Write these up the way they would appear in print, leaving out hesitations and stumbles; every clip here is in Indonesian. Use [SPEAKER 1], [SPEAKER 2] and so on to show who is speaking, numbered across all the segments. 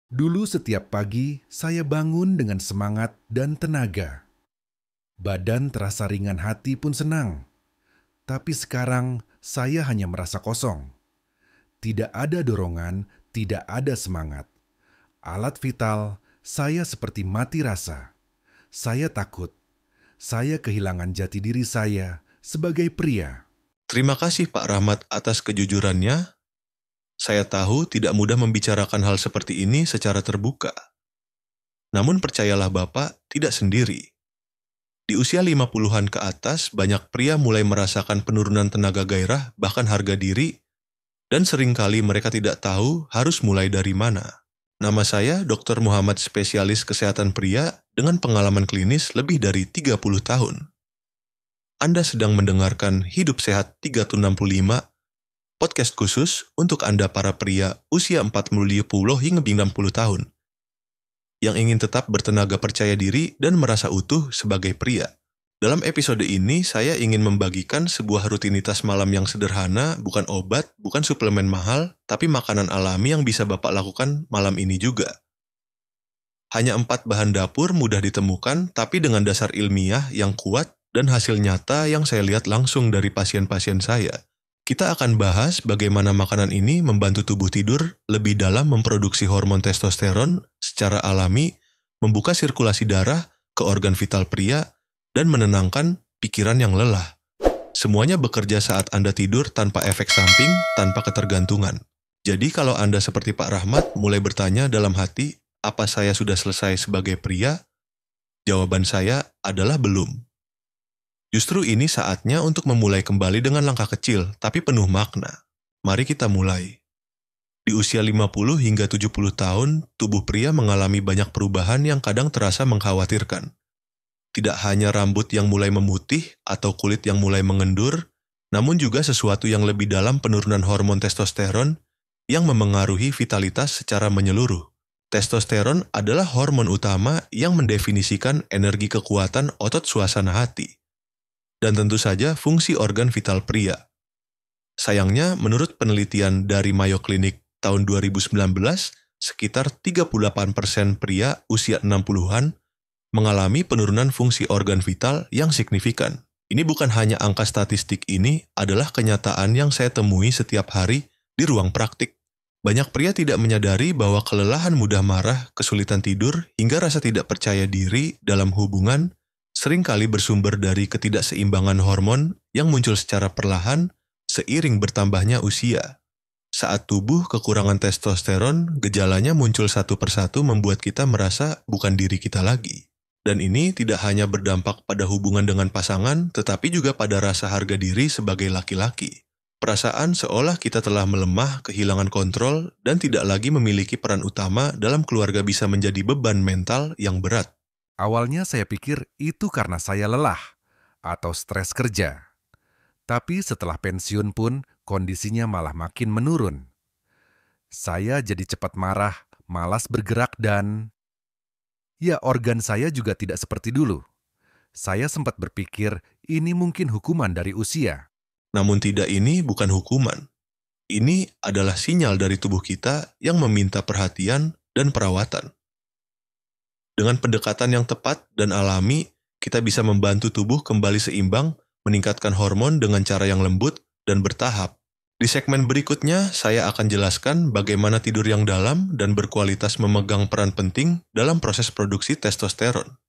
[SPEAKER 1] Dulu setiap pagi saya bangun dengan semangat dan tenaga. Badan terasa ringan, hati pun senang. Tapi sekarang saya hanya merasa kosong. Tidak ada dorongan, tidak ada semangat. Alat vital, saya seperti mati rasa. Saya takut. Saya kehilangan jati diri saya sebagai pria.
[SPEAKER 2] Terima kasih Pak Rahmat atas kejujurannya. Saya tahu tidak mudah membicarakan hal seperti ini secara terbuka. Namun percayalah Bapak, tidak sendiri. Di usia 50-an ke atas, banyak pria mulai merasakan penurunan tenaga gairah, bahkan harga diri, dan seringkali mereka tidak tahu harus mulai dari mana. Nama saya Dr. Muhammad, spesialis kesehatan pria dengan pengalaman klinis lebih dari 30 tahun. Anda sedang mendengarkan Hidup Sehat 365, podcast khusus untuk Anda para pria usia 40 hingga 60 tahun yang ingin tetap bertenaga, percaya diri, dan merasa utuh sebagai pria. Dalam episode ini, saya ingin membagikan sebuah rutinitas malam yang sederhana, bukan obat, bukan suplemen mahal, tapi makanan alami yang bisa Bapak lakukan malam ini juga. Hanya 4 bahan dapur mudah ditemukan, tapi dengan dasar ilmiah yang kuat dan hasil nyata yang saya lihat langsung dari pasien-pasien saya. Kita akan bahas bagaimana makanan ini membantu tubuh tidur lebih dalam, memproduksi hormon testosteron secara alami, membuka sirkulasi darah ke organ vital pria, dan menenangkan pikiran yang lelah. Semuanya bekerja saat Anda tidur tanpa efek samping, tanpa ketergantungan. Jadi kalau Anda seperti Pak Rahmat mulai bertanya dalam hati, apa saya sudah selesai sebagai pria? Jawaban saya adalah belum. Justru ini saatnya untuk memulai kembali dengan langkah kecil, tapi penuh makna. Mari kita mulai. Di usia 50 hingga 70 tahun, tubuh pria mengalami banyak perubahan yang kadang terasa mengkhawatirkan. Tidak hanya rambut yang mulai memutih atau kulit yang mulai mengendur, namun juga sesuatu yang lebih dalam, penurunan hormon testosteron yang memengaruhi vitalitas secara menyeluruh. Testosteron adalah hormon utama yang mendefinisikan energi, kekuatan, otot, suasana hati, dan tentu saja fungsi organ vital pria. Sayangnya, menurut penelitian dari Mayo Clinic tahun 2019, sekitar 38% pria usia 60-an mengalami penurunan fungsi organ vital yang signifikan. Ini bukan hanya angka statistik, ini adalah kenyataan yang saya temui setiap hari di ruang praktik. Banyak pria tidak menyadari bahwa kelelahan, mudah marah, kesulitan tidur, hingga rasa tidak percaya diri dalam hubungan seringkali bersumber dari ketidakseimbangan hormon yang muncul secara perlahan seiring bertambahnya usia. Saat tubuh kekurangan testosteron, gejalanya muncul satu persatu, membuat kita merasa bukan diri kita lagi. Dan ini tidak hanya berdampak pada hubungan dengan pasangan, tetapi juga pada rasa harga diri sebagai laki-laki. Perasaan seolah kita telah melemah, kehilangan kontrol, dan tidak lagi memiliki peran utama dalam keluarga bisa menjadi beban mental yang berat.
[SPEAKER 1] Awalnya saya pikir itu karena saya lelah atau stres kerja. Tapi setelah pensiun pun kondisinya malah makin menurun. Saya jadi cepat marah, malas bergerak, dan ya, organ saya juga tidak seperti dulu. Saya sempat berpikir ini mungkin hukuman dari usia.
[SPEAKER 2] Namun tidak, ini bukan hukuman. Ini adalah sinyal dari tubuh kita yang meminta perhatian dan perawatan. Dengan pendekatan yang tepat dan alami, kita bisa membantu tubuh kembali seimbang, meningkatkan hormon dengan cara yang lembut dan bertahap. Di segmen berikutnya, saya akan jelaskan bagaimana tidur yang dalam dan berkualitas memegang peran penting dalam proses produksi testosteron.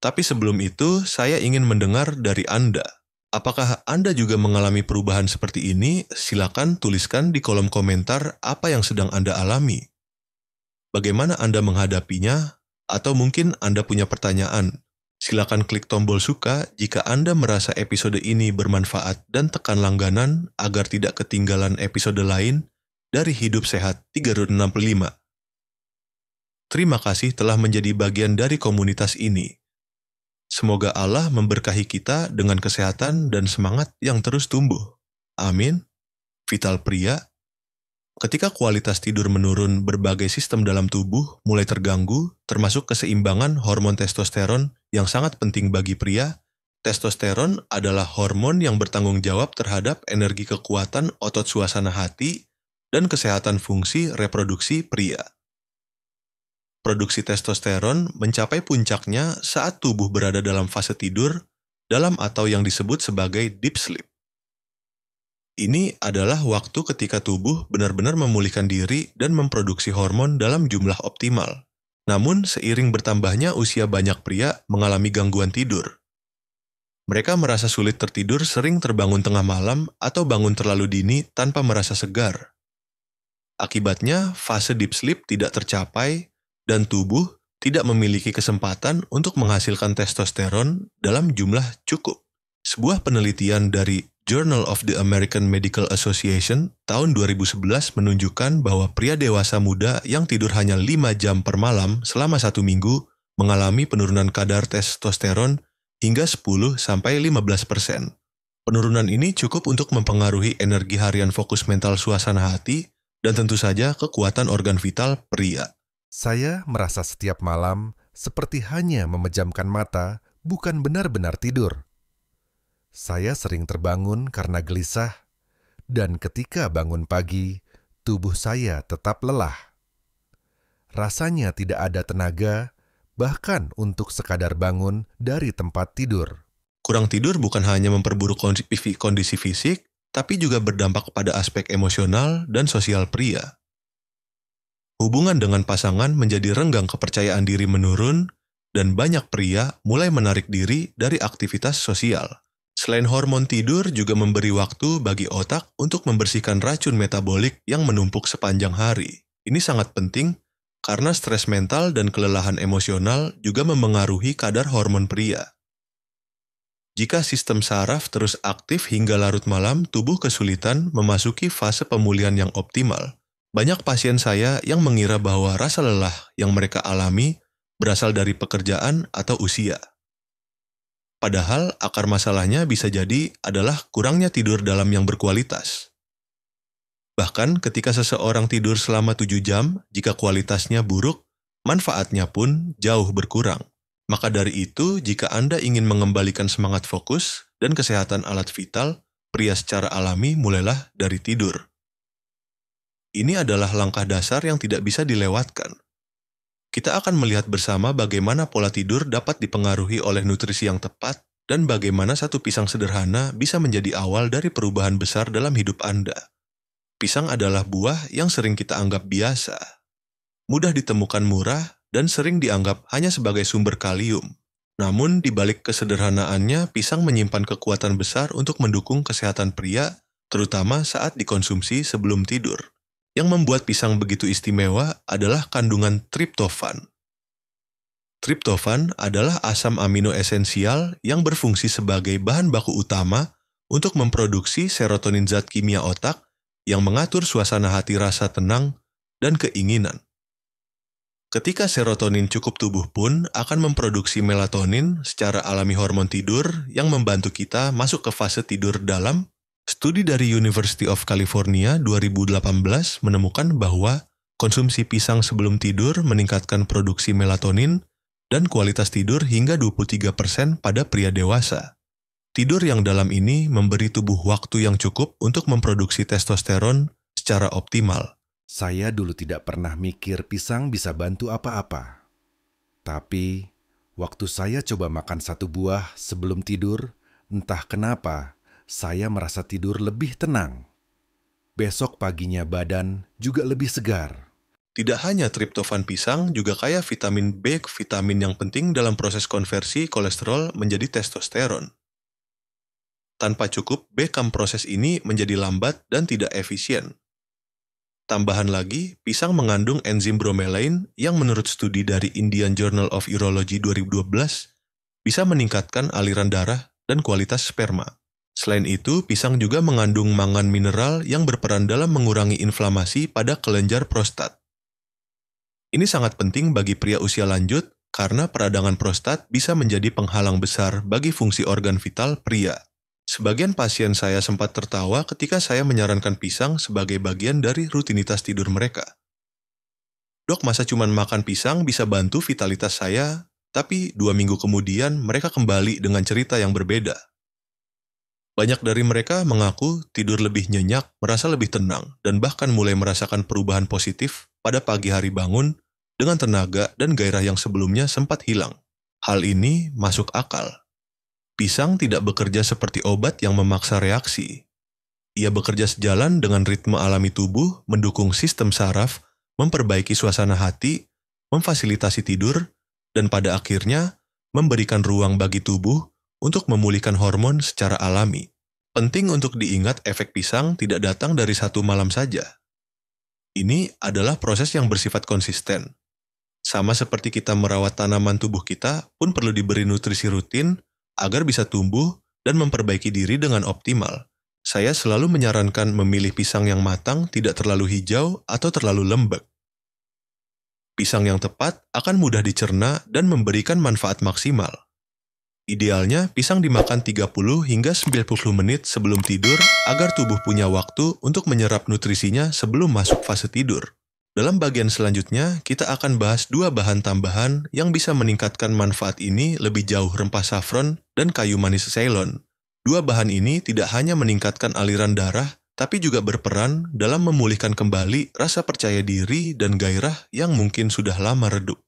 [SPEAKER 2] Tapi sebelum itu, saya ingin mendengar dari Anda. Apakah Anda juga mengalami perubahan seperti ini? Silakan tuliskan di kolom komentar apa yang sedang Anda alami. Bagaimana Anda menghadapinya? Atau mungkin Anda punya pertanyaan. Silakan klik tombol suka jika Anda merasa episode ini bermanfaat, dan tekan langganan agar tidak ketinggalan episode lain dari Hidup Sehat 365. Terima kasih telah menjadi bagian dari komunitas ini. Semoga Allah memberkahi kita dengan kesehatan dan semangat yang terus tumbuh. Amin. Vital pria. Ketika kualitas tidur menurun, berbagai sistem dalam tubuh mulai terganggu, termasuk keseimbangan hormon testosteron yang sangat penting bagi pria. Testosteron adalah hormon yang bertanggung jawab terhadap energi, kekuatan, otot, suasana hati, dan kesehatan fungsi reproduksi pria. produksi testosteron mencapai puncaknya saat tubuh berada dalam fase tidur, dalam atau yang disebut sebagai deep sleep. Ini adalah waktu ketika tubuh benar-benar memulihkan diri dan memproduksi hormon dalam jumlah optimal. Namun, seiring bertambahnya usia banyak pria mengalami gangguan tidur. Mereka merasa sulit tertidur, sering terbangun tengah malam atau bangun terlalu dini tanpa merasa segar. Akibatnya, fase deep sleep tidak tercapai dan tubuh tidak memiliki kesempatan untuk menghasilkan testosteron dalam jumlah cukup. Sebuah penelitian dari Journal of the American Medical Association tahun 2011 menunjukkan bahwa pria dewasa muda yang tidur hanya 5 jam per malam selama 1 minggu mengalami penurunan kadar testosteron hingga 10-15%. Penurunan ini cukup untuk mempengaruhi energi harian, fokus mental, suasana hati, dan tentu saja kekuatan organ vital pria.
[SPEAKER 1] Saya merasa setiap malam seperti hanya memejamkan mata, bukan benar-benar tidur. Saya sering terbangun karena gelisah, dan ketika bangun pagi, tubuh saya tetap lelah. Rasanya tidak ada tenaga, bahkan untuk sekadar bangun dari tempat tidur.
[SPEAKER 2] Kurang tidur bukan hanya memperburuk kondisi fisik, tapi juga berdampak pada aspek emosional dan sosial pria. Hubungan dengan pasangan menjadi renggang, kepercayaan diri menurun, dan banyak pria mulai menarik diri dari aktivitas sosial. Selain hormon tidur juga memberi waktu bagi otak untuk membersihkan racun metabolik yang menumpuk sepanjang hari. Ini sangat penting karena stres mental dan kelelahan emosional juga memengaruhi kadar hormon pria. Jika sistem saraf terus aktif hingga larut malam, tubuh kesulitan memasuki fase pemulihan yang optimal. Banyak pasien saya yang mengira bahwa rasa lelah yang mereka alami berasal dari pekerjaan atau usia. Padahal akar masalahnya bisa jadi adalah kurangnya tidur dalam yang berkualitas. Bahkan ketika seseorang tidur selama 7 jam, jika kualitasnya buruk, manfaatnya pun jauh berkurang. Maka dari itu, jika Anda ingin mengembalikan semangat, fokus, dan kesehatan alat vital, pria secara alami mulailah dari tidur. Ini adalah langkah dasar yang tidak bisa dilewatkan. Kita akan melihat bersama bagaimana pola tidur dapat dipengaruhi oleh nutrisi yang tepat dan bagaimana satu pisang sederhana bisa menjadi awal dari perubahan besar dalam hidup Anda. Pisang adalah buah yang sering kita anggap biasa, mudah ditemukan, murah, dan sering dianggap hanya sebagai sumber kalium. Namun, di balik kesederhanaannya, pisang menyimpan kekuatan besar untuk mendukung kesehatan pria, terutama saat dikonsumsi sebelum tidur. Yang membuat pisang begitu istimewa adalah kandungan triptofan. Triptofan adalah asam amino esensial yang berfungsi sebagai bahan baku utama untuk memproduksi serotonin, zat kimia otak yang mengatur suasana hati, rasa tenang, dan keinginan. Ketika serotonin cukup, tubuh pun akan memproduksi melatonin, secara alami hormon tidur yang membantu kita masuk ke fase tidur dalam. Studi dari University of California 2018 menemukan bahwa konsumsi pisang sebelum tidur meningkatkan produksi melatonin dan kualitas tidur hingga 23% pada pria dewasa. Tidur yang dalam ini memberi tubuh waktu yang cukup untuk memproduksi testosteron secara optimal.
[SPEAKER 1] Saya dulu tidak pernah mikir pisang bisa bantu apa-apa. Tapi, waktu saya coba makan 1 buah sebelum tidur, entah kenapa, saya merasa tidur lebih tenang. Besok paginya badan juga lebih segar.
[SPEAKER 2] Tidak hanya triptofan, pisang juga kaya vitamin B, vitamin yang penting dalam proses konversi kolesterol menjadi testosteron. Tanpa cukup, proses ini menjadi lambat dan tidak efisien. Tambahan lagi, pisang mengandung enzim bromelain yang menurut studi dari Indian Journal of Urology 2012 bisa meningkatkan aliran darah dan kualitas sperma. Selain itu, pisang juga mengandung mangan mineral yang berperan dalam mengurangi inflamasi pada kelenjar prostat. Ini sangat penting bagi pria usia lanjut karena peradangan prostat bisa menjadi penghalang besar bagi fungsi organ vital pria. Sebagian pasien saya sempat tertawa ketika saya menyarankan pisang sebagai bagian dari rutinitas tidur mereka. "Dok, masa cuma makan pisang bisa bantu vitalitas saya?" Tapi 2 minggu kemudian mereka kembali dengan cerita yang berbeda. Banyak dari mereka mengaku tidur lebih nyenyak, merasa lebih tenang, dan bahkan mulai merasakan perubahan positif pada pagi hari bangun dengan tenaga dan gairah yang sebelumnya sempat hilang. Hal ini masuk akal. Pisang tidak bekerja seperti obat yang memaksa reaksi. Ia bekerja sejalan dengan ritme alami tubuh, mendukung sistem saraf, memperbaiki suasana hati, memfasilitasi tidur, dan pada akhirnya memberikan ruang bagi tubuh untuk memulihkan hormon secara alami. Penting untuk diingat efek pisang tidak datang dari satu malam saja. Ini adalah proses yang bersifat konsisten. Sama seperti kita merawat tanaman, tubuh kita pun perlu diberi nutrisi rutin agar bisa tumbuh dan memperbaiki diri dengan optimal. Saya selalu menyarankan memilih pisang yang matang, tidak terlalu hijau atau terlalu lembek. Pisang yang tepat akan mudah dicerna dan memberikan manfaat maksimal. Idealnya, pisang dimakan 30 hingga 90 menit sebelum tidur agar tubuh punya waktu untuk menyerap nutrisinya sebelum masuk fase tidur. Dalam bagian selanjutnya, kita akan bahas 2 bahan tambahan yang bisa meningkatkan manfaat ini lebih jauh: rempah saffron dan kayu manis Ceylon. 2 bahan ini tidak hanya meningkatkan aliran darah, tapi juga berperan dalam memulihkan kembali rasa percaya diri dan gairah yang mungkin sudah lama redup.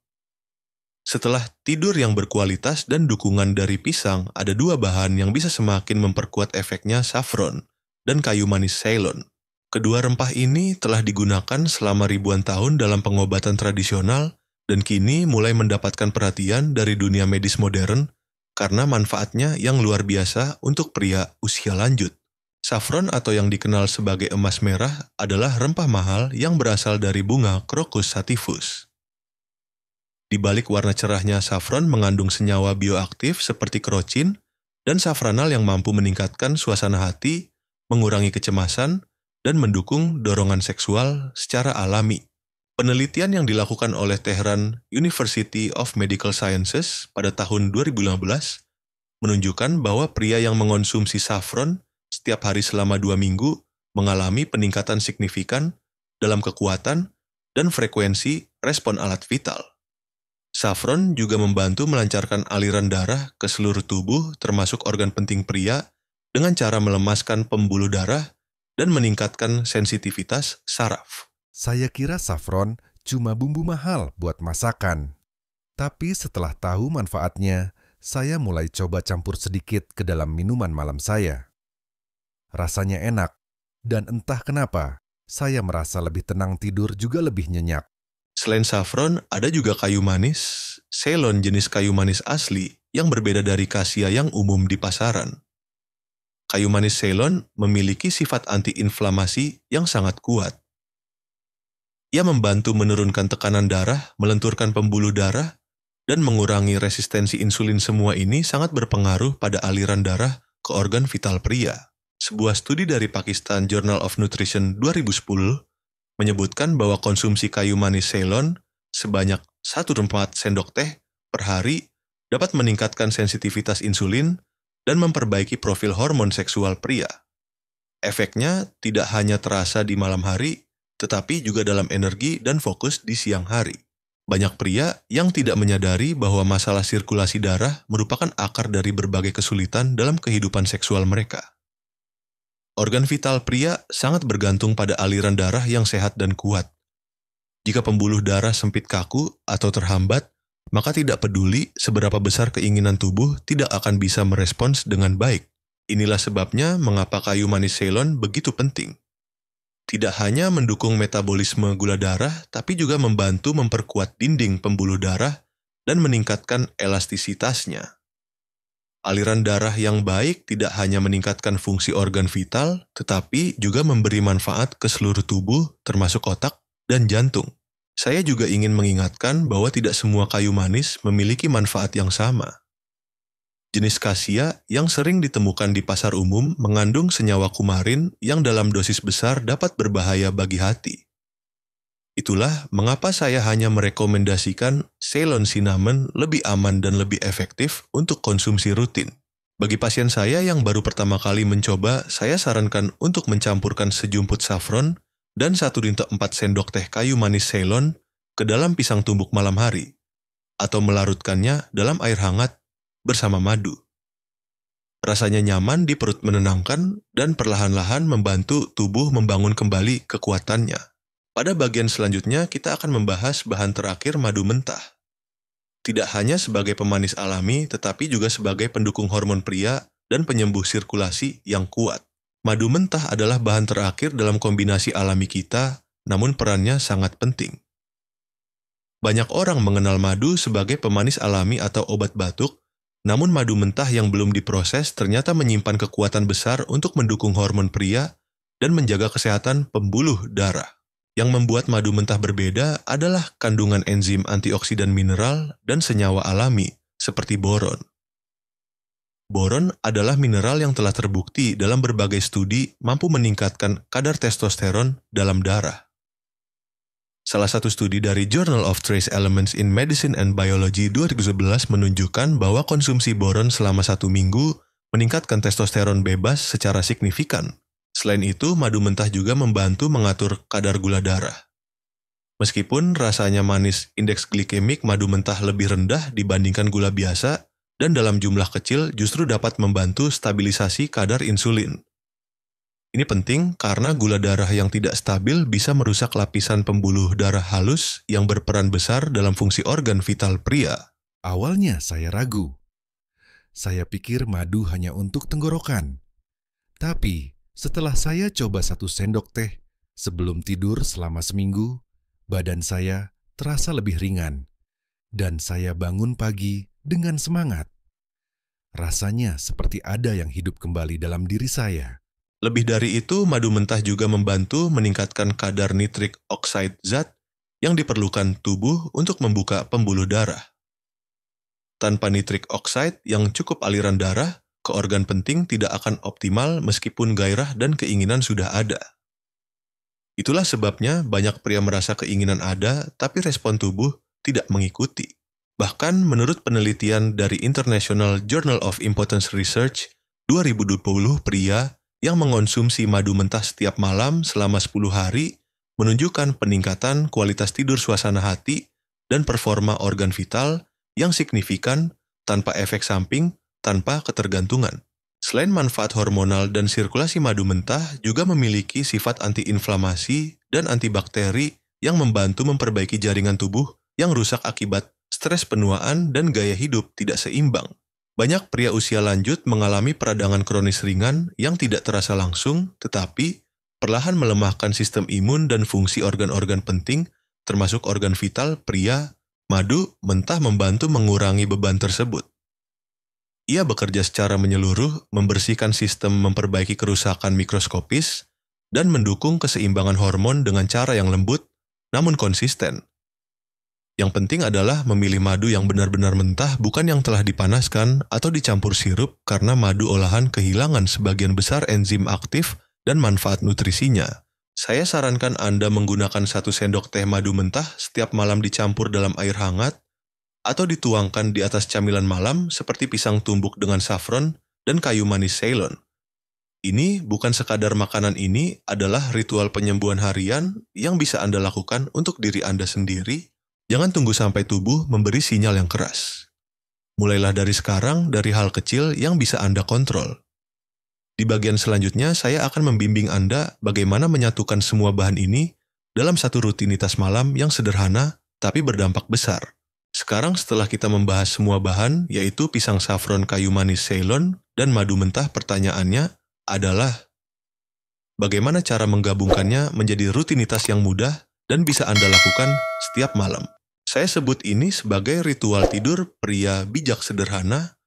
[SPEAKER 2] Setelah tidur yang berkualitas dan dukungan dari pisang, ada 2 bahan yang bisa semakin memperkuat efeknya: saffron dan kayu manis Ceylon. Kedua rempah ini telah digunakan selama ribuan tahun dalam pengobatan tradisional dan kini mulai mendapatkan perhatian dari dunia medis modern karena manfaatnya yang luar biasa untuk pria usia lanjut. Saffron atau yang dikenal sebagai emas merah adalah rempah mahal yang berasal dari bunga Crocus sativus. Di balik warna cerahnya, saffron mengandung senyawa bioaktif seperti crocin dan safranal yang mampu meningkatkan suasana hati, mengurangi kecemasan, dan mendukung dorongan seksual secara alami. Penelitian yang dilakukan oleh Tehran University of Medical Sciences pada tahun 2015 menunjukkan bahwa pria yang mengonsumsi saffron setiap hari selama 2 minggu mengalami peningkatan signifikan dalam kekuatan dan frekuensi respon alat vital. Saffron juga membantu melancarkan aliran darah ke seluruh tubuh termasuk organ penting pria dengan cara melemaskan pembuluh darah dan meningkatkan sensitivitas saraf.
[SPEAKER 1] Saya kira saffron cuma bumbu mahal buat masakan. Tapi setelah tahu manfaatnya, saya mulai coba campur sedikit ke dalam minuman malam saya. Rasanya enak, dan entah kenapa, saya merasa lebih tenang tidur juga lebih nyenyak.
[SPEAKER 2] Selain saffron, ada juga kayu manis Ceylon, jenis kayu manis asli yang berbeda dari kasia yang umum di pasaran. Kayu manis Ceylon memiliki sifat antiinflamasi yang sangat kuat. Ia membantu menurunkan tekanan darah, melenturkan pembuluh darah, dan mengurangi resistensi insulin. Semua ini sangat berpengaruh pada aliran darah ke organ vital pria. Sebuah studi dari Pakistan Journal of Nutrition 2010 menyebutkan bahwa konsumsi kayu manis Ceylon sebanyak 1/4 sendok teh per hari dapat meningkatkan sensitivitas insulin dan memperbaiki profil hormon seksual pria. Efeknya tidak hanya terasa di malam hari, tetapi juga dalam energi dan fokus di siang hari. Banyak pria yang tidak menyadari bahwa masalah sirkulasi darah merupakan akar dari berbagai kesulitan dalam kehidupan seksual mereka. Organ vital pria sangat bergantung pada aliran darah yang sehat dan kuat. Jika pembuluh darah sempit, kaku, atau terhambat, maka tidak peduli seberapa besar keinginan tubuh tidak akan bisa merespons dengan baik. Inilah sebabnya mengapa kayu manis Ceylon begitu penting. Tidak hanya mendukung metabolisme gula darah, tapi juga membantu memperkuat dinding pembuluh darah dan meningkatkan elastisitasnya. Aliran darah yang baik tidak hanya meningkatkan fungsi organ vital, tetapi juga memberi manfaat ke seluruh tubuh, termasuk otak dan jantung. Saya juga ingin mengingatkan bahwa tidak semua kayu manis memiliki manfaat yang sama. Jenis kasia yang sering ditemukan di pasar umum mengandung senyawa kumarin yang dalam dosis besar dapat berbahaya bagi hati. Itulah mengapa saya hanya merekomendasikan Ceylon cinnamon lebih aman dan lebih efektif untuk konsumsi rutin. Bagi pasien saya yang baru pertama kali mencoba, saya sarankan untuk mencampurkan sejumput saffron dan 1/4 sendok teh kayu manis Ceylon ke dalam pisang tumbuk malam hari, atau melarutkannya dalam air hangat bersama madu. Rasanya nyaman di perut, menenangkan, dan perlahan-lahan membantu tubuh membangun kembali kekuatannya. Pada bagian selanjutnya, kita akan membahas bahan terakhir madu mentah. Tidak hanya sebagai pemanis alami, tetapi juga sebagai pendukung hormon pria dan penyembuh sirkulasi yang kuat. Madu mentah adalah bahan terakhir dalam kombinasi alami kita, namun perannya sangat penting. Banyak orang mengenal madu sebagai pemanis alami atau obat batuk, namun madu mentah yang belum diproses ternyata menyimpan kekuatan besar untuk mendukung hormon pria dan menjaga kesehatan pembuluh darah. Yang membuat madu mentah berbeda adalah kandungan enzim antioksidan mineral dan senyawa alami, seperti boron. Boron adalah mineral yang telah terbukti dalam berbagai studi mampu meningkatkan kadar testosteron dalam darah. Salah satu studi dari Journal of Trace Elements in Medicine and Biology 2011 menunjukkan bahwa konsumsi boron selama 1 minggu meningkatkan testosteron bebas secara signifikan. Selain itu, madu mentah juga membantu mengatur kadar gula darah. Meskipun rasanya manis, indeks glikemik madu mentah lebih rendah dibandingkan gula biasa, dan dalam jumlah kecil justru dapat membantu stabilisasi kadar insulin. Ini penting karena gula darah yang tidak stabil bisa merusak lapisan pembuluh darah halus yang berperan besar dalam fungsi organ vital pria.
[SPEAKER 1] Awalnya saya ragu. Saya pikir madu hanya untuk tenggorokan. Tapi setelah saya coba 1 sendok teh sebelum tidur selama seminggu, badan saya terasa lebih ringan, dan saya bangun pagi dengan semangat. Rasanya seperti ada yang hidup kembali dalam diri saya.
[SPEAKER 2] Lebih dari itu, madu mentah juga membantu meningkatkan kadar nitrik oksida zat yang diperlukan tubuh untuk membuka pembuluh darah. Tanpa nitrik oksida yang cukup aliran darah ke organ penting tidak akan optimal meskipun gairah dan keinginan sudah ada. Itulah sebabnya banyak pria merasa keinginan ada, tapi respon tubuh tidak mengikuti. Bahkan menurut penelitian dari International Journal of Impotence Research 2020, pria yang mengonsumsi madu mentah setiap malam selama 10 hari menunjukkan peningkatan kualitas tidur, suasana hati, dan performa organ vital yang signifikan tanpa efek samping, tanpa ketergantungan. Selain manfaat hormonal dan sirkulasi, madu mentah juga memiliki sifat antiinflamasi dan antibakteri yang membantu memperbaiki jaringan tubuh yang rusak akibat stres penuaan dan gaya hidup tidak seimbang. Banyak pria usia lanjut mengalami peradangan kronis ringan yang tidak terasa langsung, tetapi perlahan melemahkan sistem imun dan fungsi organ-organ penting, termasuk organ vital pria. Madu mentah membantu mengurangi beban tersebut. Ia bekerja secara menyeluruh, membersihkan sistem, memperbaiki kerusakan mikroskopis, dan mendukung keseimbangan hormon dengan cara yang lembut, namun konsisten. Yang penting adalah memilih madu yang benar-benar mentah, bukan yang telah dipanaskan atau dicampur sirup, karena madu olahan kehilangan sebagian besar enzim aktif dan manfaat nutrisinya. Saya sarankan Anda menggunakan 1 sendok teh madu mentah setiap malam dicampur dalam air hangat, atau dituangkan di atas camilan malam seperti pisang tumbuk dengan saffron dan kayu manis Ceylon. Ini bukan sekadar makanan, ini adalah ritual penyembuhan harian yang bisa Anda lakukan untuk diri Anda sendiri. Jangan tunggu sampai tubuh memberi sinyal yang keras. Mulailah dari sekarang, dari hal kecil yang bisa Anda kontrol. Di bagian selanjutnya, saya akan membimbing Anda bagaimana menyatukan semua bahan ini dalam satu rutinitas malam yang sederhana tapi berdampak besar. Sekarang setelah kita membahas semua bahan, yaitu pisang saffron, kayu manis Ceylon, dan madu mentah, pertanyaannya adalah bagaimana cara menggabungkannya menjadi rutinitas yang mudah dan bisa Anda lakukan setiap malam. Saya sebut ini sebagai ritual tidur pria bijak, sederhana,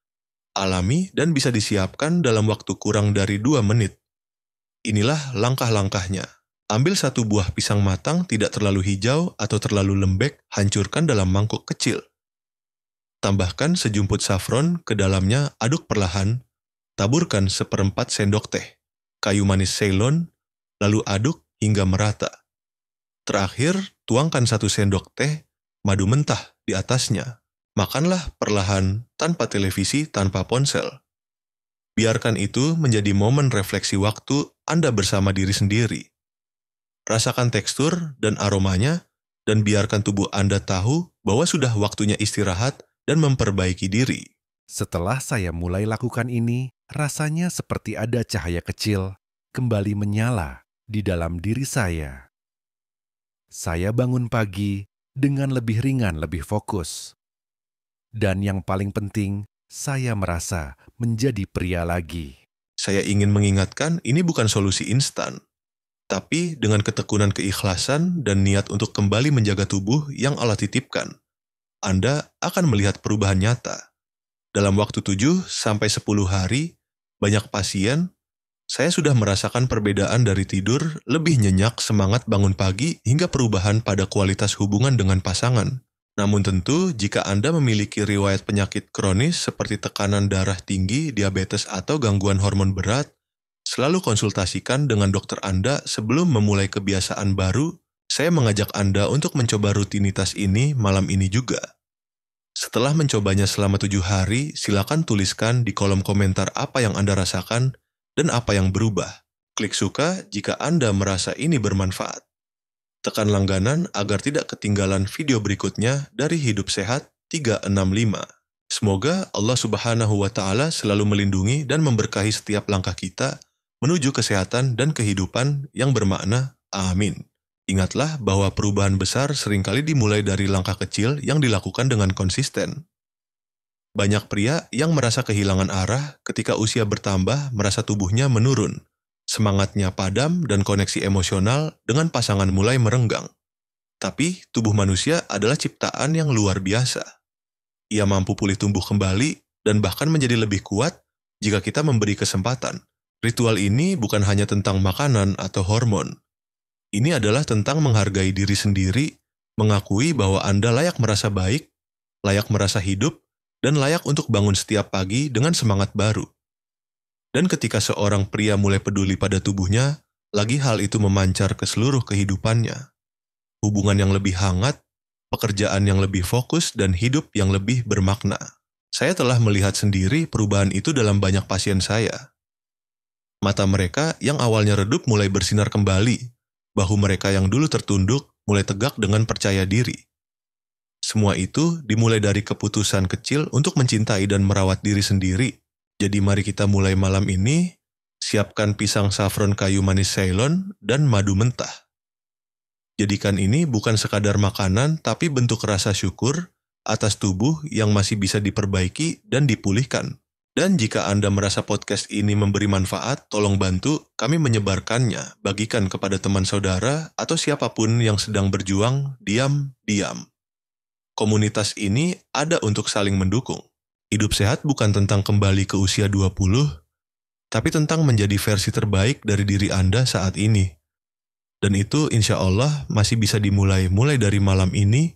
[SPEAKER 2] alami, dan bisa disiapkan dalam waktu kurang dari 2 menit. Inilah langkah-langkahnya. Ambil 1 buah pisang matang, tidak terlalu hijau atau terlalu lembek, hancurkan dalam mangkuk kecil. Tambahkan sejumput saffron ke dalamnya, aduk perlahan, taburkan 1/4 sendok teh kayu manis Ceylon, lalu aduk hingga merata. Terakhir, tuangkan 1 sendok teh madu mentah di atasnya. Makanlah perlahan, tanpa televisi, tanpa ponsel. Biarkan itu menjadi momen refleksi waktu Anda bersama diri sendiri. Rasakan tekstur dan aromanya, dan biarkan tubuh Anda tahu bahwa sudah waktunya istirahat dan memperbaiki diri.
[SPEAKER 1] Setelah saya mulai lakukan ini, rasanya seperti ada cahaya kecil kembali menyala di dalam diri saya. Saya bangun pagi dengan lebih ringan, lebih fokus. Dan yang paling penting, saya merasa menjadi pria lagi.
[SPEAKER 2] Saya ingin mengingatkan ini bukan solusi instan. Tapi dengan ketekunan keikhlasan dan niat untuk kembali menjaga tubuh yang Allah titipkan, Anda akan melihat perubahan nyata. Dalam waktu 7-10 hari, banyak pasien, saya sudah merasakan perbedaan dari tidur, lebih nyenyak, semangat bangun pagi, hingga perubahan pada kualitas hubungan dengan pasangan. Namun tentu, jika Anda memiliki riwayat penyakit kronis seperti tekanan darah tinggi, diabetes, atau gangguan hormon berat, selalu konsultasikan dengan dokter Anda sebelum memulai kebiasaan baru. Saya mengajak Anda untuk mencoba rutinitas ini malam ini juga. Setelah mencobanya selama 7 hari, silakan tuliskan di kolom komentar apa yang Anda rasakan dan apa yang berubah. Klik suka jika Anda merasa ini bermanfaat. Tekan langganan agar tidak ketinggalan video berikutnya dari Hidup Sehat 365. Semoga Allah Subhanahu wa Ta'ala selalu melindungi dan memberkahi setiap langkah kita menuju kesehatan dan kehidupan yang bermakna. Amin. Ingatlah bahwa perubahan besar seringkali dimulai dari langkah kecil yang dilakukan dengan konsisten. Banyak pria yang merasa kehilangan arah ketika usia bertambah, merasa tubuhnya menurun, semangatnya padam, dan koneksi emosional dengan pasangan mulai merenggang. Tapi tubuh manusia adalah ciptaan yang luar biasa. Ia mampu pulih tumbuh kembali dan bahkan menjadi lebih kuat jika kita memberi kesempatan. Ritual ini bukan hanya tentang makanan atau hormon. Ini adalah tentang menghargai diri sendiri, mengakui bahwa Anda layak merasa baik, layak merasa hidup, dan layak untuk bangun setiap pagi dengan semangat baru. Dan ketika seorang pria mulai peduli pada tubuhnya, lagi hal itu memancar ke seluruh kehidupannya. Hubungan yang lebih hangat, pekerjaan yang lebih fokus, dan hidup yang lebih bermakna. Saya telah melihat sendiri perubahan itu dalam banyak pasien saya. Mata mereka yang awalnya redup mulai bersinar kembali, bahu mereka yang dulu tertunduk mulai tegak dengan percaya diri. Semua itu dimulai dari keputusan kecil untuk mencintai dan merawat diri sendiri. Jadi mari kita mulai malam ini, siapkan pisang saffron kayu manis Ceylon dan madu mentah. Jadikan ini bukan sekadar makanan, tapi bentuk rasa syukur atas tubuh yang masih bisa diperbaiki dan dipulihkan. Dan jika Anda merasa podcast ini memberi manfaat, tolong bantu kami menyebarkannya, bagikan kepada teman saudara atau siapapun yang sedang berjuang diam-diam. Komunitas ini ada untuk saling mendukung. Hidup sehat bukan tentang kembali ke usia 20, tapi tentang menjadi versi terbaik dari diri Anda saat ini. Dan itu insya Allah masih bisa dimulai dari malam ini